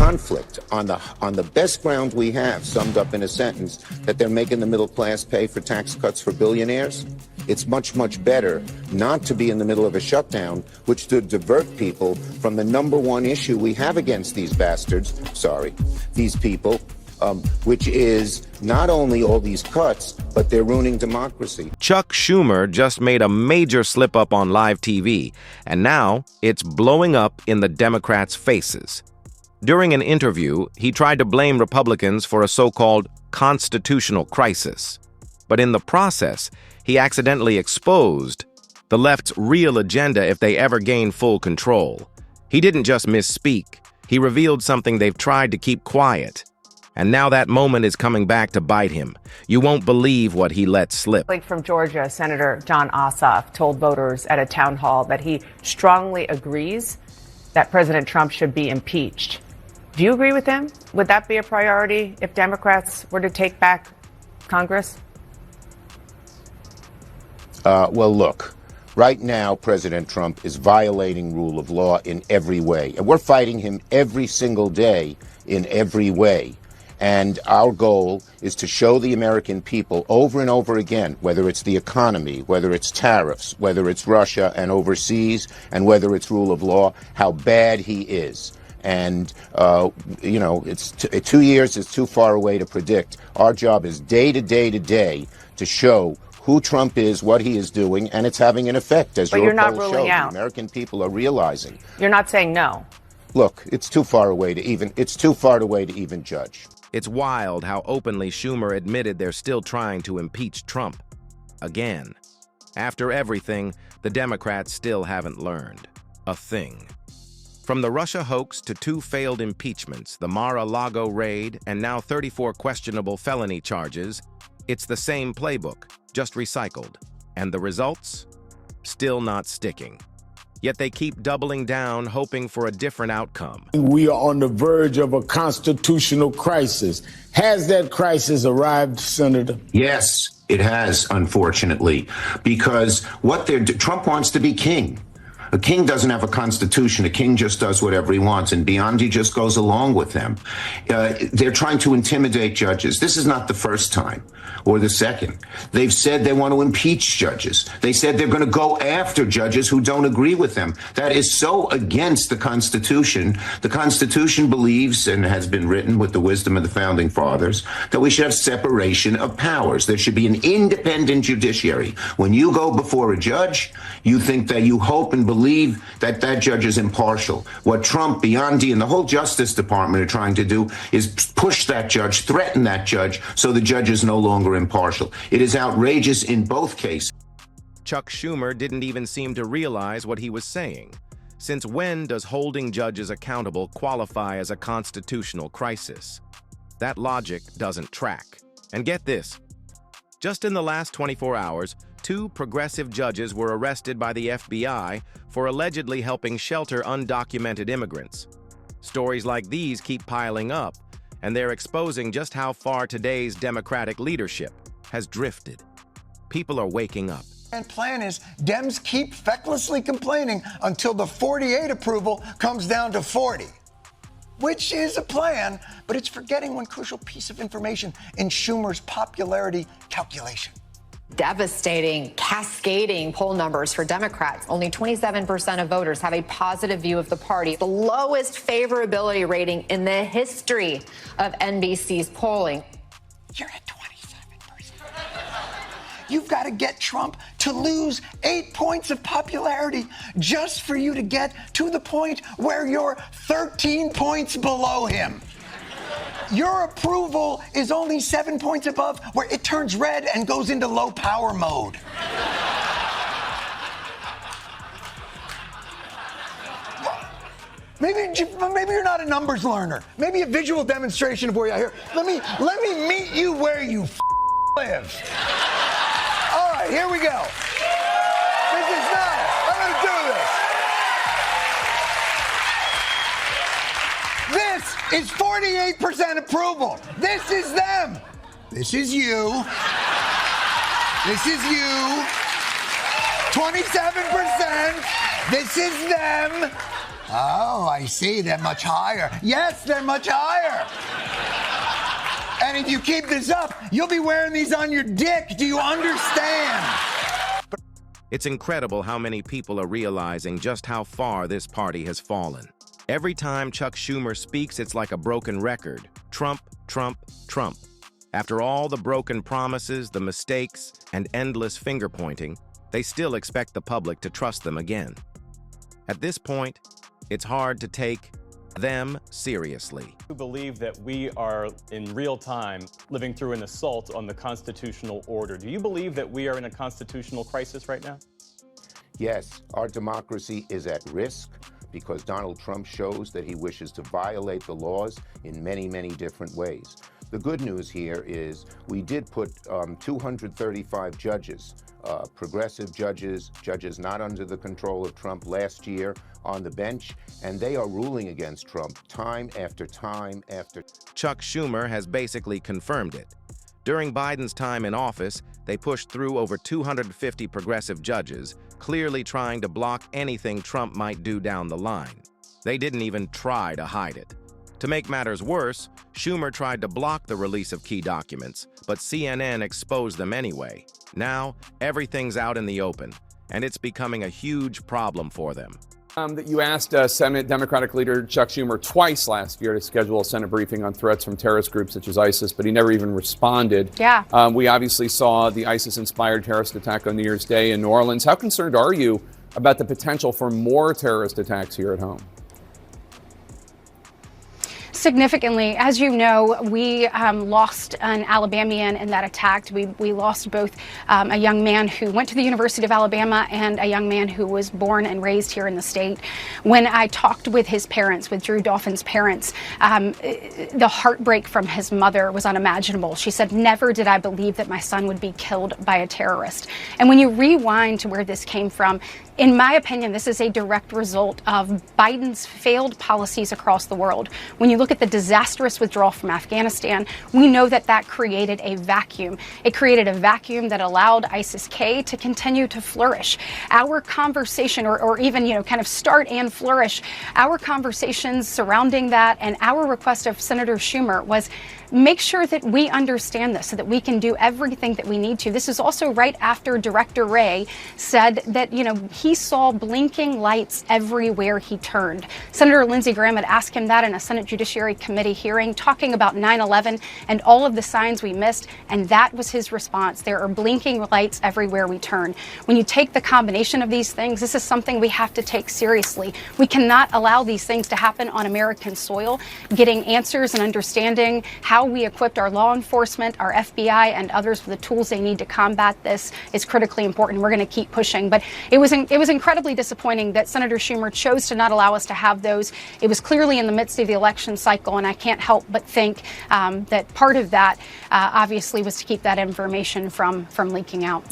conflict on the best ground we have, summed up in a sentence, that they're making the middle class pay for tax cuts for billionaires. It's much, much better not to be in the middle of a shutdown, which would divert people from the number one issue we have against these bastards, these people, which is not only all these cuts, but they're ruining democracy. Chuck Schumer just made a major slip-up on live TV, and now it's blowing up in the Democrats' faces. During an interview, he tried to blame Republicans for a so-called constitutional crisis. But in the process, he accidentally exposed the left's real agenda if they ever gain full control. He didn't just misspeak. He revealed something they've tried to keep quiet. And now that moment is coming back to bite him. You won't believe what he let slip. From Georgia, Senator Jon Ossoff told voters at a town hall that he strongly agrees that President Trump should be impeached. Do you agree with him? Would that be a priority if Democrats were to take back Congress? Well, look, right now, President Trump is violating rule of law in every way. And we're fighting him every single day in every way. And our goal is to show the American people over and over again, whether it's the economy, whether it's tariffs, whether it's Russia and overseas, and whether it's rule of law, how bad he is. And, it's 2 years is too far away to predict. Our job is day to day to day to show who Trump is, what he is doing, and it's having an effect, as your polls show. The American people are realizing. You're not saying no. Look, it's too far away to even judge. It's wild how openly Schumer admitted they're still trying to impeach Trump. Again. After everything, the Democrats still haven't learned a thing. From the Russia hoax to 2 failed impeachments, the Mar-a-Lago raid, and now 34 questionable felony charges, it's the same playbook, just recycled. And the results? Still not sticking. Yet they keep doubling down, hoping for a different outcome. We are on the verge of a constitutional crisis. Has that crisis arrived, Senator? Yes, it has, unfortunately, because Trump wants to be king. A king doesn't have a constitution. A king just does whatever he wants, and beyond, he just goes along with them. They're trying to intimidate judges. This is not the first time or the second. They've said they want to impeach judges. They said they're going to go after judges who don't agree with them. That is so against the Constitution. The Constitution believes, and has been written with the wisdom of the founding fathers, that we should have separation of powers. There should be an independent judiciary. When you go before a judge, you think that you hope and believe that that judge is impartial. What Trump, Biondi, and the whole Justice Department are trying to do is push that judge, threaten that judge, so the judge is no longer impartial. It is outrageous in both cases. Chuck Schumer didn't even seem to realize what he was saying. Since when does holding judges accountable qualify as a constitutional crisis? That logic doesn't track. And get this. Just in the last 24 hours, 2 progressive judges were arrested by the FBI for allegedly helping shelter undocumented immigrants. Stories like these keep piling up, and they're exposing just how far today's Democratic leadership has drifted. People are waking up. And plan is Dems keep fecklessly complaining until the 48 approval comes down to 40, which is a plan, but it's forgetting one crucial piece of information in Schumer's popularity calculation. Devastating, cascading poll numbers for Democrats. Only 27% of voters have a positive view of the party, the lowest favorability rating in the history of NBC's polling. You're at 27%. You've got to get Trump to lose 8 points of popularity just for you to get to the point where you're 13 points below him. Your approval is only 7 points above, where it turns red and goes into low power mode. Maybe you're not a numbers learner. Maybe a visual demonstration of where you're here. Let me meet you where you live. All right, here we go. This is nice. I'm going to do this. This is 48% approval. This is them. This is you. This is you. 27%. This is them. Oh, I see. They're much higher. Yes, they're much higher. And if you keep this up, you'll be wearing these on your dick. Do you understand? It's incredible how many people are realizing just how far this party has fallen. Every time Chuck Schumer speaks, it's like a broken record. Trump, Trump, Trump. After all the broken promises, the mistakes, and endless finger-pointing, they still expect the public to trust them again. At this point, it's hard to take them seriously. I believe that we are in real time living through an assault on the constitutional order. Do you believe that we are in a constitutional crisis right now? Yes, our democracy is at risk because Donald Trump shows that he wishes to violate the laws in many, many different ways. The good news here is we did put 235 judges, progressive judges, judges not under the control of Trump last year on the bench, and they are ruling against Trump time after time after. Chuck Schumer has basically confirmed it. During Biden's time in office, they pushed through over 250 progressive judges, clearly trying to block anything Trump might do down the line. They didn't even try to hide it. To make matters worse, Schumer tried to block the release of key documents, but CNN exposed them anyway. Now, everything's out in the open, and it's becoming a huge problem for them. That you asked Senate Democratic leader Chuck Schumer twice last year to schedule a Senate briefing on threats from terrorist groups such as ISIS, but he never even responded. Yeah. We obviously saw the ISIS-inspired terrorist attack on New Year's Day in New Orleans. How concerned are you about the potential for more terrorist attacks here at home? Significantly. As you know, we lost an Alabamian in that attack. We lost both a young man who went to the University of Alabama and a young man who was born and raised here in the state. When I talked with his parents, with Drew Dolphin's parents, the heartbreak from his mother was unimaginable. She said, "Never did I believe that my son would be killed by a terrorist." And when you rewind to where this came from, in my opinion, this is a direct result of Biden's failed policies across the world. When you look at the disastrous withdrawal from Afghanistan, we know that that created a vacuum. It created a vacuum that allowed ISIS-K to continue to flourish. Our conversation, or even, kind of start and flourish, our conversations surrounding that and our request of Senator Schumer was make sure that we understand this so that we can do everything that we need to. This is also right after Director Wray said that, he saw blinking lights everywhere he turned. Senator Lindsey Graham had asked him that in a Senate Judiciary Committee hearing, talking about 9/11 and all of the signs we missed, and that was his response. There are blinking lights everywhere we turn. When you take the combination of these things, this is something we have to take seriously. We cannot allow these things to happen on American soil. Getting answers and understanding how we equipped our law enforcement, our FBI, and others with the tools they need to combat this is critically important. We're going to keep pushing. But it was incredibly disappointing that Senator Schumer chose to not allow us to have those. It was clearly in the midst of the election cycle, and I can't help but think that part of that obviously was to keep that information from leaking out.